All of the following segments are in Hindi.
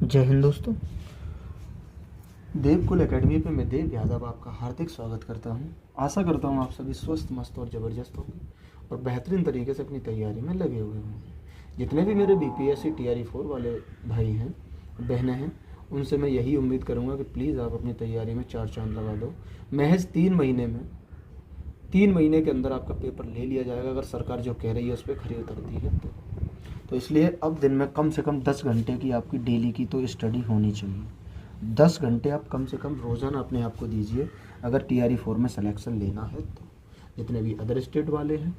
जय हिंद दोस्तों। देवकुल एकेडमी पे मैं देव यादव आपका हार्दिक स्वागत करता हूं। आशा करता हूं आप सभी स्वस्थ, मस्त और ज़बरदस्त होंगे और बेहतरीन तरीके से अपनी तैयारी में लगे हुए होंगे। जितने भी मेरे बीपीएससी टीआरई 4 वाले भाई हैं, बहनें हैं, उनसे मैं यही उम्मीद करूँगा कि प्लीज़ आप अपनी तैयारी में 4 चांद लगा दो। महज 3 महीने के अंदर आपका पेपर ले लिया जाएगा, अगर सरकार जो कह रही है उस पर खरी उतरती है तो इसलिए अब दिन में कम से कम 10 घंटे की आपकी डेली की तो स्टडी होनी चाहिए। 10 घंटे आप कम से कम रोज़ाना अपने आप को दीजिए, अगर टीआरई 4 में सिलेक्शन लेना है तो। जितने भी अदर स्टेट वाले हैं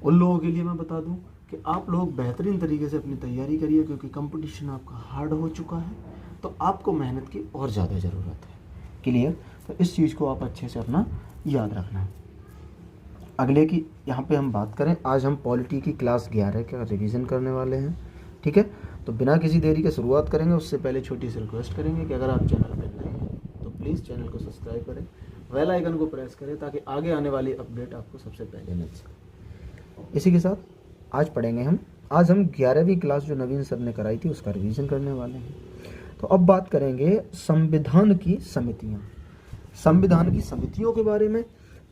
उन लोगों के लिए मैं बता दूं कि आप लोग बेहतरीन तरीके से अपनी तैयारी करिए, क्योंकि कंपटीशन आपका हार्ड हो चुका है, तो आपको मेहनत की और ज़्यादा ज़रूरत है। क्लियर? तो इस चीज़ को आप अच्छे से अपना याद रखना। अगले की यहाँ पे हम बात करें, आज हम पॉलिटी की क्लास 11 का रिवीजन करने वाले हैं। ठीक है, तो बिना किसी देरी के शुरुआत करेंगे। उससे पहले छोटी सी रिक्वेस्ट करेंगे कि अगर आप चैनल पर नए हैं तो प्लीज़ चैनल को सब्सक्राइब करें, बेल आइकन को प्रेस करें, ताकि आगे आने वाली अपडेट आपको सबसे पहले मिल सके। इसी के साथ आज पढ़ेंगे आज हम 11वीं क्लास जो नवीन सर ने कराई थी उसका रिवीजन करने वाले हैं। तो अब बात करेंगे संविधान की समितियाँ, संविधान की समितियों के बारे में।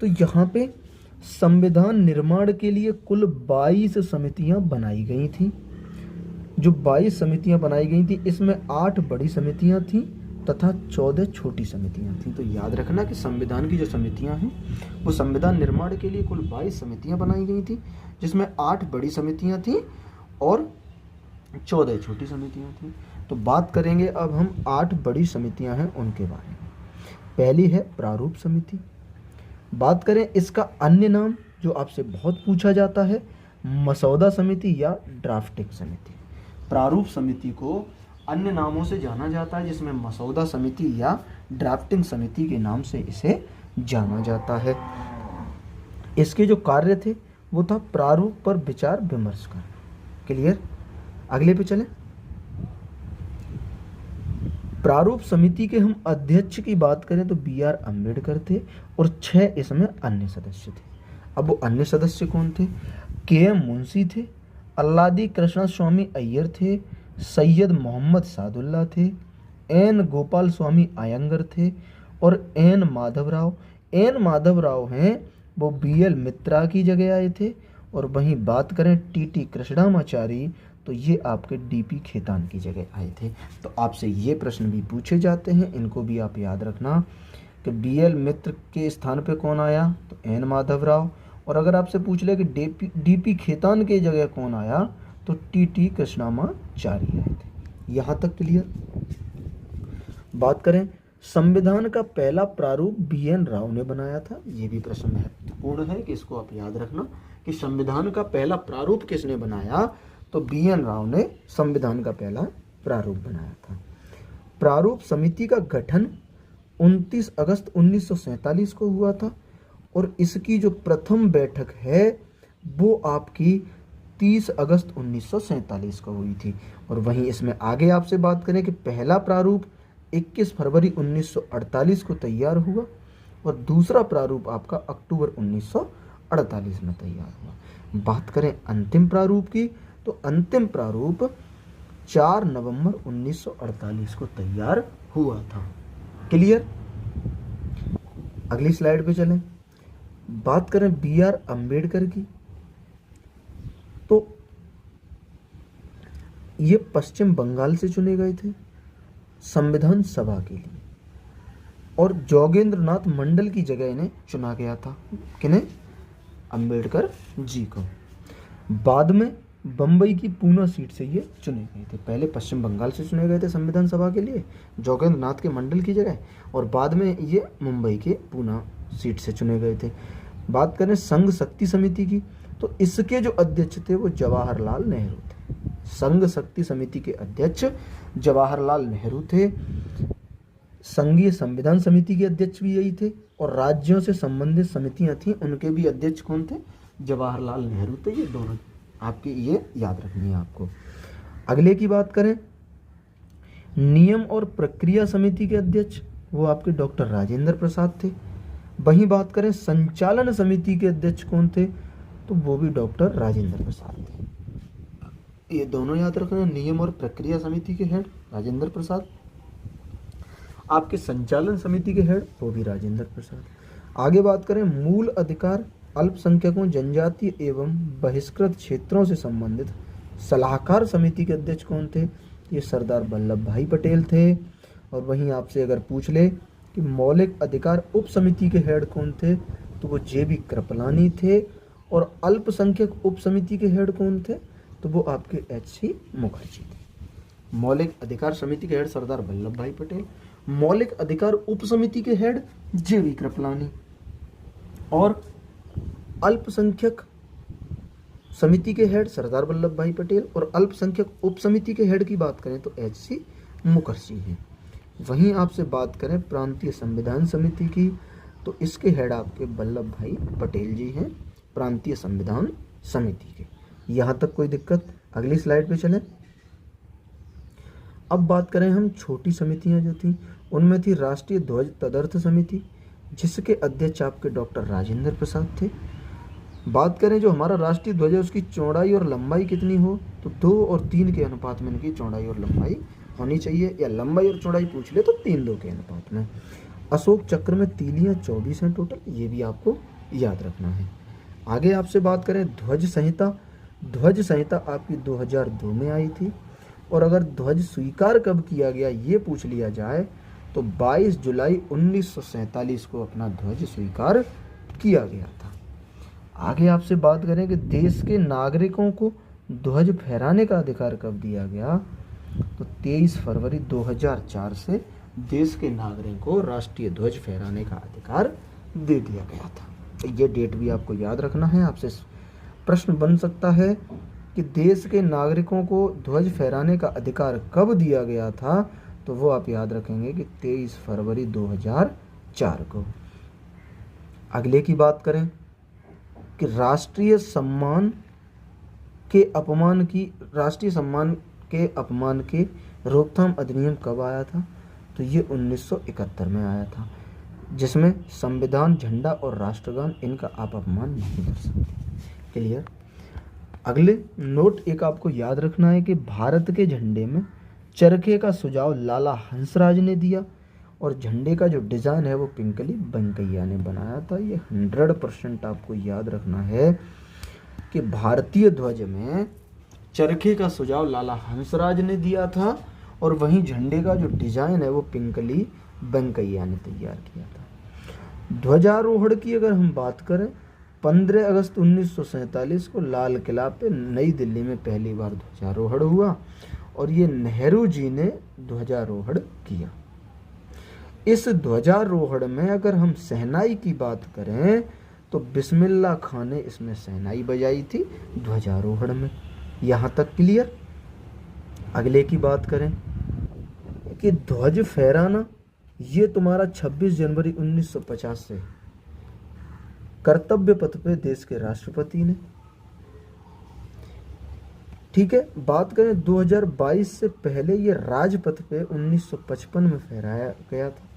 तो यहाँ पे संविधान निर्माण के लिए कुल 22 समितियां बनाई गई थी। जो 22 समितियां बनाई गई थी, इसमें 8 बड़ी समितियां थीं तथा 14 छोटी समितियां थीं। तो याद रखना कि संविधान की जो समितियां हैं वो संविधान निर्माण के लिए कुल 22 समितियां बनाई गई थी, जिसमें 8 बड़ी समितियां थीं और 14 छोटी समितियां थीं। तो बात करेंगे अब हम 8 बड़ी समितियां हैं उनके बारे में। पहली है प्रारूप समिति। बात करें इसका अन्य नाम जो आपसे बहुत पूछा जाता है, मसौदा समिति या ड्राफ्टिंग समिति। प्रारूप समिति को अन्य नामों से जाना जाता है, जिसमें मसौदा समिति या ड्राफ्टिंग समिति के नाम से इसे जाना जाता है। इसके जो कार्य थे वो था प्रारूप पर विचार विमर्श करना। क्लियर? अगले पे चलें। प्रारूप समिति के हम अध्यक्ष की बात करें तो बी.आर. अम्बेडकर थे और 6 इसमें अन्य सदस्य थे। अब वो अन्य सदस्य कौन थे? के.एम. मुंशी थे, अल्लादी कृष्ण स्वामी अय्यर थे, सैयद मोहम्मद सादुल्ला थे, एन गोपाल स्वामी अयंगर थे और एन माधवराव। एन माधवराव हैं वो बी.एल. मित्रा की जगह आए थे। और वहीं बात करें टी.टी. कृष्णामाचारी, तो ये आपके डी.पी. खेतान की जगह आए थे। तो आपसे ये प्रश्न भी पूछे जाते हैं, इनको भी आप याद रखना कि बी.एल. मित्र के स्थान पे कौन आया, तो एन माधवराव। और अगर आपसे पूछ ले कि डी.पी. खेतान के जगह कौन आया, तो टी.टी. कृष्णामाचारी आए थे। यहाँ तक क्लियर? बात करें संविधान का पहला प्रारूप बी.एन. राव ने बनाया था। ये भी प्रश्न महत्वपूर्ण है कि इसको आप याद रखना कि संविधान का पहला प्रारूप किसने बनाया, तो बी.एन. राव ने संविधान का पहला प्रारूप बनाया था। प्रारूप समिति का गठन 29 अगस्त 1947 को हुआ था और इसकी जो प्रथम बैठक है वो आपकी 30 अगस्त 1947 को हुई थी। और वहीं इसमें आगे आपसे बात करें कि पहला प्रारूप 21 फरवरी 1948 को तैयार हुआ और दूसरा प्रारूप आपका अक्टूबर 1948 में तैयार हुआ। बात करें अंतिम प्रारूप की, तो अंतिम प्रारूप 4 नवंबर 1948 को तैयार हुआ था। क्लियर? अगली स्लाइड पे चलें। बात करें बी.आर. अम्बेडकर की, तो ये पश्चिम बंगाल से चुने गए थे संविधान सभा के लिए और जोगेंद्र नाथ मंडल की जगह इन्हें चुना गया था। किन्हें? अम्बेडकर जी को। बाद में बम्बई की पूना सीट से ये चुने गए थे। पहले पश्चिम बंगाल से चुने गए थे संविधान सभा के लिए जोगेंद्र नाथ के मंडल की जगह, और बाद में ये मुंबई के पूना सीट से चुने गए थे। बात करें संघ शक्ति समिति की, तो इसके जो अध्यक्ष थे वो जवाहरलाल नेहरू थे। संघ शक्ति समिति के अध्यक्ष जवाहरलाल नेहरू थे। संघीय संविधान समिति के अध्यक्ष भी यही थे और राज्यों से संबंधित समितियां थीं, उनके भी अध्यक्ष कौन थे? जवाहरलाल नेहरू थे। ये दोनों आपके ये याद रखनी है आपको। अगले की बात करें नियम और प्रक्रिया समिति के अध्यक्ष, वो आपके डॉक्टर राजेंद्र प्रसाद थे। वहीं बात करें संचालन समिति के अध्यक्ष कौन थे, तो वो भी डॉक्टर राजेंद्र प्रसाद थे। ये दोनों याद रखना। नियम और प्रक्रिया समिति के हेड राजेंद्र प्रसाद, आपके संचालन समिति के हेड वो भी राजेंद्र प्रसाद। आगे बात करें मूल अधिकार अल्पसंख्यकों, जनजातीय एवं बहिष्कृत क्षेत्रों से संबंधित सलाहकार समिति के अध्यक्ष कौन थे? ये सरदार वल्लभ भाई पटेल थे। और वहीं आपसे अगर पूछ ले कि मौलिक अधिकार उप समिति के हेड कौन थे, तो वो जेबी कृपलानी थे। और अल्पसंख्यक उप समिति के हेड कौन थे? तो वो आपके एच.सी. मुखर्जी थे। मौलिक अधिकार समिति के हेड सरदार वल्लभ भाई पटेल, मौलिक अधिकार उप समिति के हेड जेबी कृपलानी, और अल्पसंख्यक समिति के हेड सरदार वल्लभ भाई पटेल, और अल्पसंख्यक उप समिति के हेड की बात करें तो एच.सी. मुखर्जी हैं। वहीं आपसे बात करें प्रांतीय संविधान समिति की, तो इसके हेड आपके वल्लभ भाई पटेल जी हैं, प्रांतीय संविधान समिति के। यहाँ तक कोई दिक्कत? अगली स्लाइड पे चलें। अब बात करें हम छोटी समितियां जो थी, उनमें थी राष्ट्रीय ध्वज तदर्थ समिति, जिसके अध्यक्ष आपके डॉक्टर राजेंद्र प्रसाद थे। बात करें जो हमारा राष्ट्रीय ध्वज है उसकी चौड़ाई और लंबाई कितनी हो, तो 2 और 3 के अनुपात में इनकी चौड़ाई और लंबाई होनी चाहिए, या लंबाई और चौड़ाई पूछ ले तो 3-2 के अनुपात में। अशोक चक्र में तीलियां 24 हैं टोटल, ये भी आपको याद रखना है। आगे आपसे बात करें ध्वज संहिता। ध्वज संहिता आपकी 2002 में आई थी। और अगर ध्वज स्वीकार कब किया गया ये पूछ लिया जाए तो 22 जुलाई 1947 को अपना ध्वज स्वीकार किया गया था। आगे आपसे बात करें कि देश के नागरिकों को ध्वज फहराने का अधिकार कब दिया गया, तो 23 फरवरी 2004 से देश के नागरिकों को राष्ट्रीय ध्वज फहराने का अधिकार दे दिया गया था। तो ये डेट भी आपको याद रखना है। आपसे प्रश्न बन सकता है कि देश के नागरिकों को ध्वज फहराने का अधिकार कब दिया गया था, तो वो आप याद रखेंगे कि 23 फरवरी 2004 को। अगले की बात करें कि राष्ट्रीय सम्मान के अपमान के रोकथाम अधिनियम कब आया था, तो ये 1971 में आया था, जिसमें संविधान, झंडा और राष्ट्रगान इनका आप अपमान नहीं कर सकते। क्लियर? अगले नोट एक आपको याद रखना है कि भारत के झंडे में चरखे का सुझाव लाला हंसराज ने दिया, और झंडे का जो डिज़ाइन है वो पिंकली वेंकैया ने बनाया था। ये 100% आपको याद रखना है कि भारतीय ध्वज में चरखे का सुझाव लाला हंसराज ने दिया था, और वहीं झंडे का जो डिज़ाइन है वो पिंकली वेंकैया ने तैयार किया था। ध्वजारोहण की अगर हम बात करें, 15 अगस्त 1947 को लाल किला पे नई दिल्ली में पहली बार ध्वजारोहण हुआ, और ये नेहरू जी ने ध्वजारोहण किया। इस ध्वजारोहण में अगर हम शहनाई की बात करें तो बिस्मिल्लाह खां ने इसमें शहनाई बजाई थी ध्वजारोहण में। यहाँ तक क्लियर? अगले की बात करें कि ध्वज फहराना ये तुम्हारा 26 जनवरी 1950 से कर्तव्य पथ पे देश के राष्ट्रपति ने। ठीक है, बात करें 2022 से पहले ये राजपथ पे 1955 में फहराया गया था,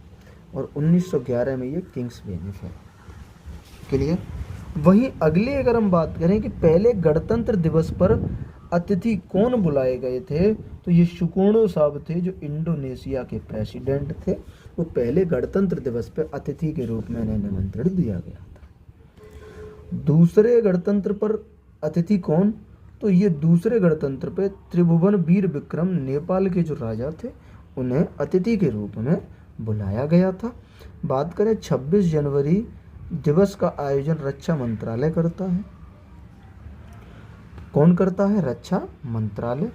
और 1911 में ये किंग्स वे में फहराया। क्लियर? वहीं अगले अगर हम बात करें कि पहले गणतंत्र दिवस पर अतिथि कौन बुलाए गए थे, तो ये सुकर्णो साहब थे, जो इंडोनेशिया के प्रेसिडेंट थे। वो पहले गणतंत्र दिवस पर अतिथि के रूप में इन्हें निमंत्रण दिया गया था। दूसरे गणतंत्र पर अतिथि कौन, तो ये दूसरे गणतंत्र पे त्रिभुवन वीर विक्रम नेपाल के जो राजा थे उन्हें अतिथि के रूप में बुलाया गया था। बात करें 26 जनवरी दिवस का आयोजन रक्षा मंत्रालय करता है। कौन करता है? रक्षा मंत्रालय।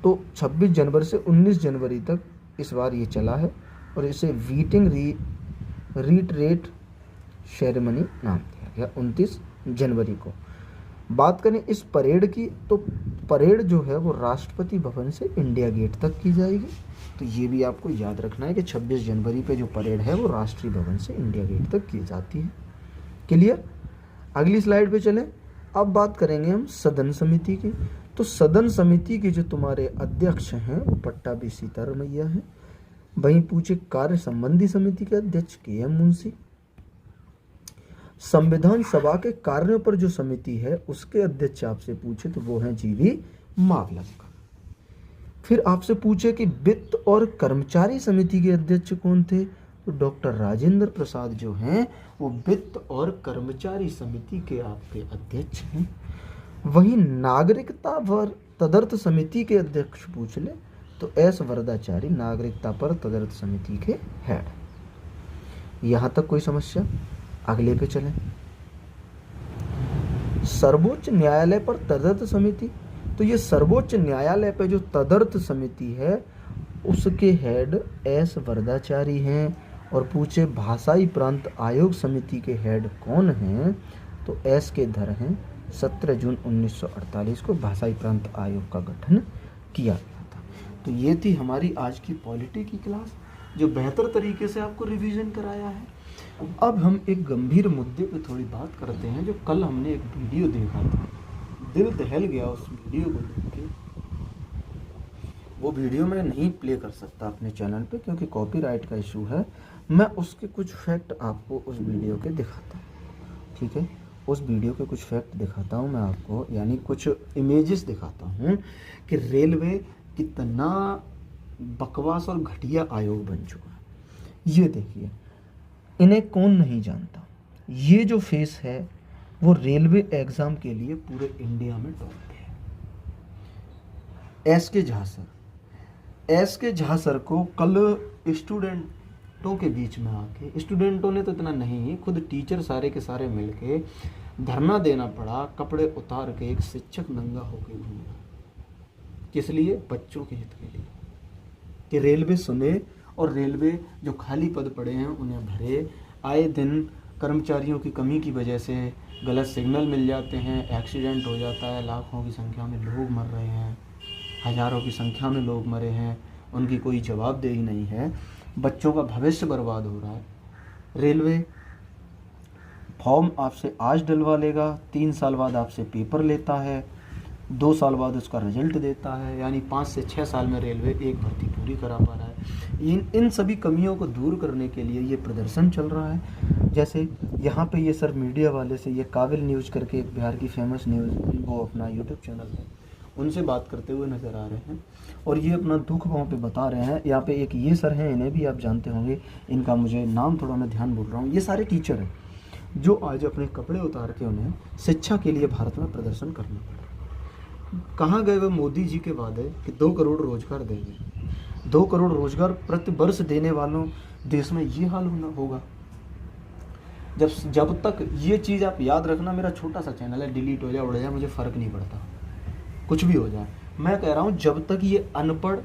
तो 26 जनवरी से 19 जनवरी तक इस बार ये चला है, और इसे वीटिंग रिट्रेट सेरेमनी नाम दिया गया 29 जनवरी को। बात करें इस परेड की, तो परेड जो है वो राष्ट्रपति भवन से इंडिया गेट तक की जाएगी। तो ये भी आपको याद रखना है कि 26 जनवरी पे जो परेड है वो राष्ट्रीय भवन से इंडिया गेट तक की जाती है। क्लियर? अगली स्लाइड पे चलें। अब बात करेंगे हम सदन समिति की। तो सदन समिति के जो तुम्हारे अध्यक्ष हैं वो पट्टाभी सीतारमैया हैं। वहीं पूछे कार्य संबंधी समिति के अध्यक्ष के.एम. मुंशी। संविधान सभा के कार्यों पर जो समिति है उसके अध्यक्ष आपसे पूछे तो वो हैं जी.वी. मावलंकर। फिर आपसे पूछे कि वित्त और कर्मचारी समिति के अध्यक्ष कौन थे, तो डॉक्टर राजेंद्र प्रसाद जो हैं वो वित्त और कर्मचारी समिति के आपके अध्यक्ष हैं। वहीं नागरिकता व तदर्थ समिति के अध्यक्ष पूछ ले तो एस वरदाचारी नागरिकता पर तदर्थ समिति के हेड। यहां तक कोई समस्या? अगले पे चलें। सर्वोच्च न्यायालय पर तदर्थ समिति, तो ये सर्वोच्च न्यायालय पे जो तदर्थ समिति है उसके हेड एस वरदाचारी हैं। और पूछे भाषाई प्रांत आयोग समिति के हेड कौन हैं, तो एस के धर हैं। 17 जून 1948 को भाषाई प्रांत आयोग का गठन किया गया था। तो ये थी हमारी आज की पॉलिटी की क्लास, जो बेहतर तरीके से आपको रिवीजन कराया है। अब हम एक गंभीर मुद्दे पे थोड़ी बात करते हैं। जो कल हमने एक वीडियो देखा था, दिल दहल गया उस वीडियो को देख के। वो वीडियो मैं नहीं प्ले कर सकता अपने चैनल पे क्योंकि कॉपीराइट का इशू है। मैं उसके कुछ फैक्ट आपको उस वीडियो के दिखाता हूँ, ठीक है? उस वीडियो के कुछ फैक्ट दिखाता हूँ मैं आपको, यानी कुछ इमेजेस दिखाता हूँ कि रेलवे कितना बकवास और घटिया आयोग बन चुका है। ये देखिए, इन्हें कौन नहीं जानता। ये जो फेस है वो रेलवे एग्जाम के लिए पूरे इंडिया में टॉप पे है। एस के झा सर, एस के झा सर को कल स्टूडेंटों के बीच में आके, स्टूडेंटों ने तो इतना नहीं, खुद टीचर सारे के सारे मिलके धरना देना पड़ा, कपड़े उतार के एक शिक्षक नंगा होके घूम रहा। किस लिए? बच्चों के हित के लिए, कि रेलवे सुने और रेलवे जो खाली पद पड़े हैं उन्हें भरे। आए दिन कर्मचारियों की कमी की वजह से गलत सिग्नल मिल जाते हैं, एक्सीडेंट हो जाता है, लाखों की संख्या में लोग मर रहे हैं, हज़ारों की संख्या में लोग मरे हैं, उनकी कोई जवाबदेही नहीं है, बच्चों का भविष्य बर्बाद हो रहा है। रेलवे फॉर्म आपसे आज डलवा लेगा, 3 साल बाद आपसे पेपर लेता है, 2 साल बाद उसका रिजल्ट देता है, यानी 5 से 6 साल में रेलवे एक भर्ती पूरी करा पा रहा है। इन सभी कमियों को दूर करने के लिए ये प्रदर्शन चल रहा है। जैसे यहाँ पे ये सर मीडिया वाले से, ये काबिल न्यूज़ करके एक बिहार की फेमस न्यूज़, वो अपना यूट्यूब चैनल है, उनसे बात करते हुए नज़र आ रहे हैं और ये अपना दुख वहाँ पे बता रहे हैं। यहाँ पे एक ये सर हैं, इन्हें भी आप जानते होंगे, इनका मुझे नाम थोड़ा मैं ध्यान भूल रहा हूँ। ये सारे टीचर हैं जो आज अपने कपड़े उतार के उन्हें शिक्षा के लिए भारत में प्रदर्शन करना पड़ा। कहाँ गए वो मोदी जी के वादे कि 2 करोड़ रोजगार देंगे? 2 करोड़ रोजगार प्रति वर्ष देने वालों देश में ये हाल होगा। जब तक ये चीज़ आप याद रखना, मेरा छोटा सा चैनल है, डिलीट हो जाए उड़ जाए मुझे फ़र्क नहीं पड़ता, कुछ भी हो जाए। मैं कह रहा हूँ जब तक ये अनपढ़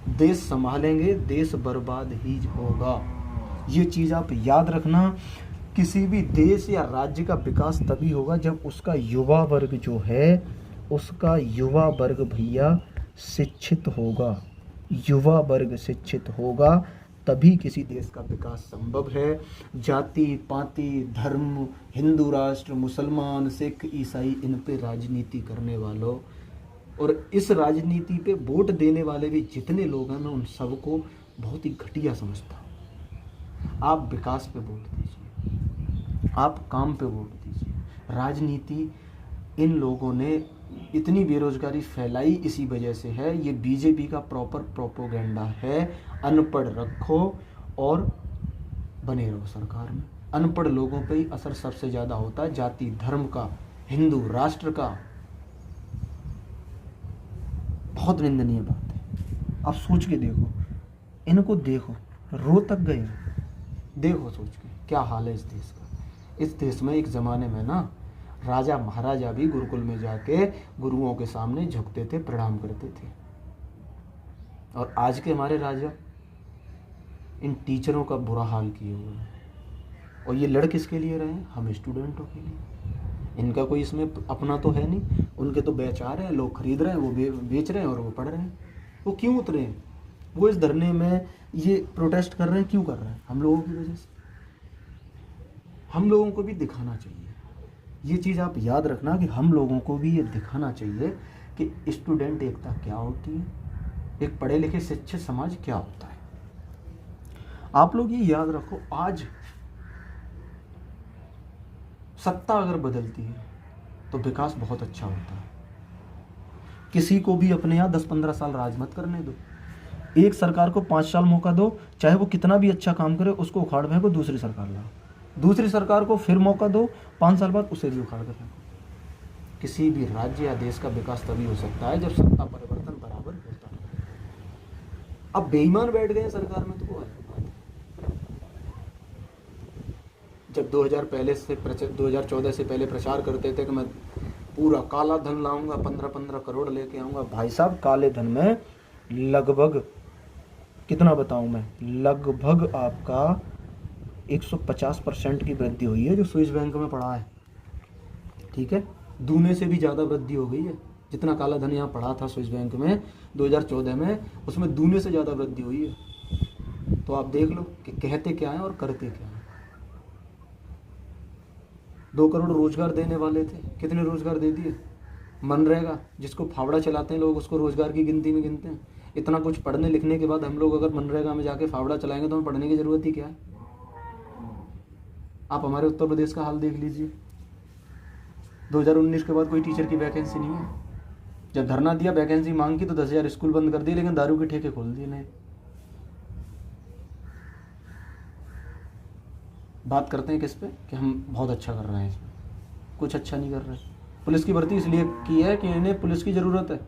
देश संभालेंगे, देश बर्बाद ही होगा। ये चीज़ आप याद रखना। किसी भी देश या राज्य का विकास तभी होगा जब उसका युवा वर्ग जो है, उसका युवा वर्ग भैया शिक्षित होगा। युवा वर्ग शिक्षित होगा तभी किसी देश का विकास संभव है। जाति पाति धर्म, हिंदू राष्ट्र, मुसलमान, सिख, ईसाई, इन पे राजनीति करने वालों और इस राजनीति पे वोट देने वाले भी जितने लोग हैं, मैं उन सबको बहुत ही घटिया समझता हूँ। आप विकास पे वोट दीजिए, आप काम पे वोट दीजिए। राजनीति, इन लोगों ने इतनी बेरोजगारी फैलाई इसी वजह से है। ये बीजेपी का प्रॉपर प्रोपोगेंडा है। अनपढ़ रखो और बने रहो सरकार में। अनपढ़ लोगों पे ही असर सबसे ज़्यादा होता है, जाति धर्म का, हिंदू राष्ट्र का। बहुत निंदनीय बात है। आप सोच के देखो, इनको देखो, रो तक गए। देखो सोच के क्या हाल है इस देश का। इस देश में एक ज़माने में ना राजा महाराजा भी गुरुकुल में जाके गुरुओं के सामने झुकते थे, प्रणाम करते थे। और आज के हमारे राजा इन टीचरों का बुरा हाल किए हुए हैं। और ये लड़ किसके लिए रहे हैं? हम स्टूडेंटों के लिए। इनका कोई इसमें अपना तो है नहीं। उनके तो बैच आ रहे हैं, लोग खरीद रहे हैं, वो बेच रहे हैं और वो पढ़ रहे हैं। वो क्यों उतरे हैं? वो इस धरने में ये प्रोटेस्ट कर रहे हैं, क्यों कर रहे हैं? हम लोगों की वजह से। हम लोगों को भी दिखाना चाहिए ये चीज़। आप याद रखना कि हम लोगों को भी ये दिखाना चाहिए कि स्टूडेंट एकता क्या होती है, एक पढ़े लिखे शिक्षित समाज क्या होता है। आप लोग ये याद रखो, आज सत्ता अगर बदलती है तो विकास बहुत अच्छा होता है। किसी को भी अपने यहाँ 10-15 साल राज मत करने दो। एक सरकार को 5 साल मौका दो, चाहे वो कितना भी अच्छा काम करे, उसको उखाड़ फेंको, दूसरी सरकार लाओ। दूसरी सरकार को फिर मौका दो, 5 साल बाद उसे भी उखाड़ कर फेंको। किसी भी राज्य या देश का विकास तभी हो सकता है जब सत्ता परिवर्तन बराबर होता है। अब बेईमान बैठ गए सरकार में तो वो अलग बात है। जब 2014 से पहले प्रचार करते थे कि मैं पूरा काला धन लाऊंगा, 15-15 करोड़ लेके आऊंगा। भाई साहब, काले धन में लगभग कितना बताऊं मैं, लगभग आपका 150% की वृद्धि हुई है जो स्विस बैंक में पड़ा है। ठीक है, दूने से भी ज़्यादा वृद्धि हो गई है। जितना काला धन यहाँ पड़ा था स्विस बैंक में 2014 में, उसमें दूने से ज़्यादा वृद्धि हुई है। तो आप देख लो कि कहते क्या हैं और करते क्या हैं। 2 करोड़ रोजगार देने वाले थे, कितने रोजगार दे दिए। मनरेगा, जिसको फावड़ा चलाते हैं लोग, उसको रोजगार की गिनती में गिनते हैं। इतना कुछ पढ़ने लिखने के बाद हम लोग अगर मनरेगा में जाके फावड़ा चलाएंगे तो हमें पढ़ने की जरूरत ही क्या है। आप हमारे उत्तर प्रदेश का हाल देख लीजिए। 2019 के बाद कोई टीचर की वैकेंसी नहीं है। जब धरना दिया, वैकेंसी मांग की तो 10,000 स्कूल बंद कर दिए, लेकिन दारू के ठेके खोल दिए नहीं। बात करते हैं किस पे कि हम बहुत अच्छा कर रहे हैं, इसमें कुछ अच्छा नहीं कर रहे। पुलिस की भर्ती इसलिए की है कि इन्हें पुलिस की ज़रूरत है।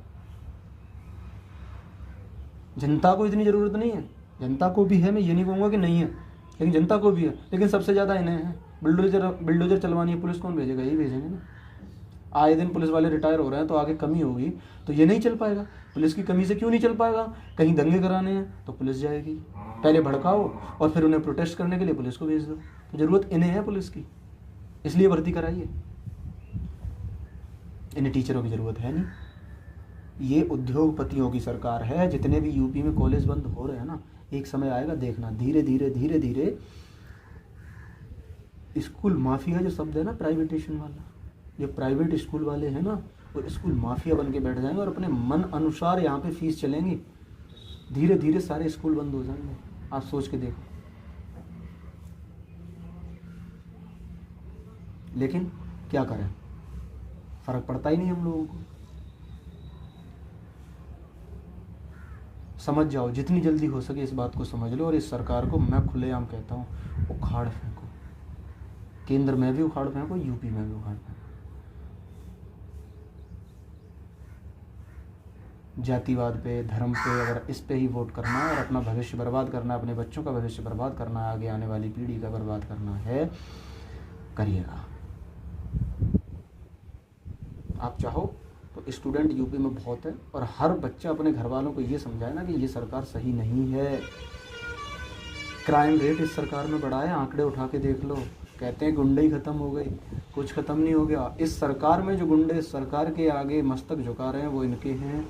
जनता को इतनी ज़रूरत नहीं है। जनता को भी है, मैं ये नहीं कहूँगा कि नहीं है, लेकिन जनता को भी है, लेकिन सबसे ज़्यादा इन्हें है। बिल्डोजर चलवानी है, पुलिस कौन भेजेगा? यही भेजेंगे ना। आए दिन पुलिस वाले रिटायर हो रहे हैं, तो आगे कमी होगी तो ये नहीं चल पाएगा। पुलिस की कमी से क्यों नहीं चल पाएगा? कहीं दंगे कराने हैं तो पुलिस जाएगी। पहले भड़काओ और फिर उन्हें प्रोटेस्ट करने के लिए पुलिस को भेज दो। तो ज़रूरत इन्हें है पुलिस की, इसलिए भर्ती कराइए। इन्हें टीचरों की ज़रूरत है नहीं। ये उद्योगपतियों की सरकार है। जितने भी यूपी में कॉलेज बंद हो रहे हैं ना, एक समय आएगा, देखना, धीरे धीरे स्कूल माफिया जो शब्द है ना, प्राइवेटेशन वाला, जो प्राइवेट स्कूल वाले हैं ना, वो स्कूल माफिया बन के बैठ जाएंगे और अपने मन अनुसार यहाँ पे फीस चलेंगी। धीरे धीरे सारे स्कूल बंद हो जाएंगे। आप सोच के देखो। लेकिन क्या करें, फर्क पड़ता ही नहीं हम लोगों को। समझ जाओ, जितनी जल्दी हो सके इस बात को समझ लो। और इस सरकार को मैं खुलेआम कहता हूँ, उखाड़ फेंको। केंद्र में भी उखाड़ फेंको, यूपी में भी उखाड़ फेंको। जातिवाद पे, धर्म पे, अगर इस पे ही वोट करना है और अपना भविष्य बर्बाद करना है, अपने बच्चों का भविष्य बर्बाद करना है, आगे आने वाली पीढ़ी का बर्बाद करना है, करिएगा। आप चाहो तो स्टूडेंट यूपी में बहुत है, और हर बच्चा अपने घर वालों को ये समझाए ना कि ये सरकार सही नहीं है। क्राइम रेट इस सरकार में बढ़ा है, आंकड़े उठा के देख लो। कहते हैं गुंडई खत्म हो गई, कुछ खत्म नहीं हो गया। इस सरकार में जो गुंडे सरकार के आगे मस्तक झुका रहे हैं वो इनके हैं।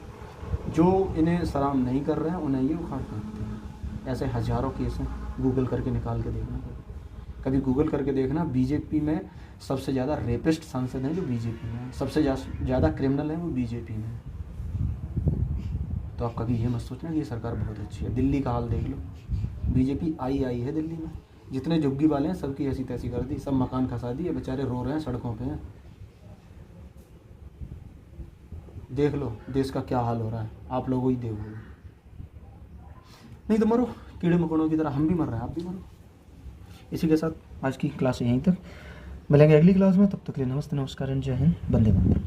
जो इन्हें सलाम नहीं कर रहे हैं उन्हें ये उखाड़ फेंकते हैं। ऐसे हजारों केस हैं, गूगल करके निकाल के देखना। कभी गूगल करके देखना, बीजेपी में सबसे ज़्यादा रेपिस्ट सांसद हैं जो बीजेपी में हैं, सबसे ज़्यादा क्रिमिनल हैं वो बीजेपी में हैं। तो आप कभी ये मत सोचना कि ये सरकार बहुत अच्छी है। दिल्ली का हाल देख लो, बीजेपी आई है दिल्ली में, जितने झुग्गी वाले हैं सबकी ऐसी तैसी कर दी, सब मकान खसा दिए, बेचारे रो रहे हैं, सड़कों पे हैं। देख लो देश का क्या हाल हो रहा है, आप लोगों ही देखो। नहीं तो मरो कीड़े मकोड़ों की तरह, हम भी मर रहे हैं, आप भी मरो। इसी के साथ आज की क्लास यहीं तक, मिलेंगे अगली क्लास में। तब तक के लिए नमस्ते, नमस्कार, जय हिंद, वंदे मातरम।